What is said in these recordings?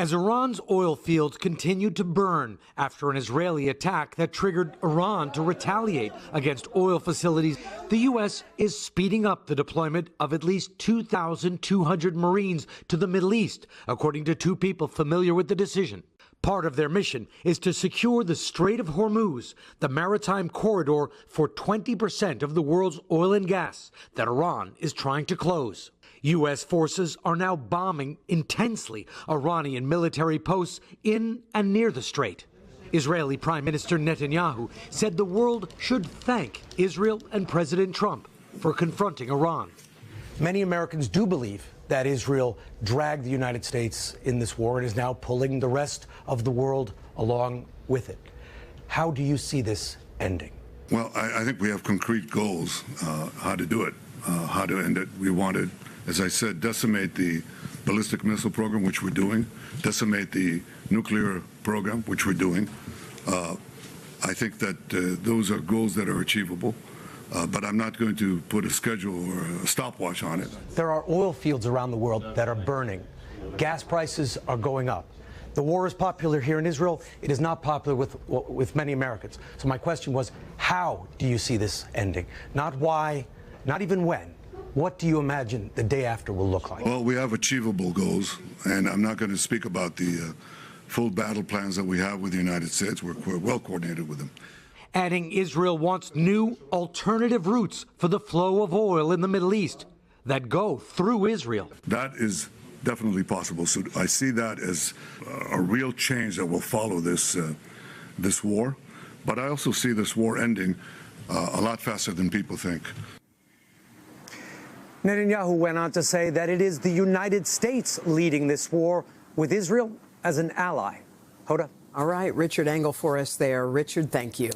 as Iran's oil fields continued to burn after an Israeli attack that triggered Iran to retaliate against oil facilities. The U.S. is speeding up the deployment of at least 2,200 Marines to the Middle East, according to two people familiar with the decision. Part of their mission is to secure the Strait of Hormuz, the maritime corridor for 20% of the world's oil and gas that Iran is trying to close. U.S. forces are now bombing intensely Iranian military posts in and near the strait. Israeli Prime Minister Netanyahu said the world should thank Israel and President Trump for confronting Iran. Many Americans do believe that Israel dragged the United States in this war and is now pulling the rest of the world along with it. How do you see this ending? Well, I think we have concrete goals, how to do it, how to end it. We want to, as I said, decimate the ballistic missile program, which we're doing, decimate the nuclear program, which we're doing. I think that those are goals that are achievable. But I'm not going to put a schedule or a stopwatch on it. There are oil fields around the world that are burning. Gas prices are going up. The war is popular here in Israel. It is not popular with many Americans. So my question was, how do you see this ending? Not why, not even when. What do you imagine the day after will look like? Well, we have achievable goals, and I'm not going to speak about the full battle plans that we have with the United States. We're well coordinated with them. Adding Israel wants new alternative routes for the flow of oil in the Middle East that go through Israel. That is definitely possible. So I see that as a real change that will follow this war. But I also see this war ending a lot faster than people think. Netanyahu went on to say that it is the United States leading this war with Israel as an ally. Hoda. All right, Richard Engel for us there. Richard, thank you.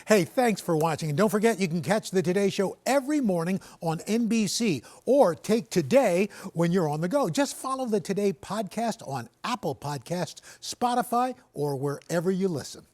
Hey, thanks for watching. And don't forget, you can catch the Today Show every morning on NBC or take Today when you're on the go. Just follow the Today podcast on Apple Podcasts, Spotify, or wherever you listen.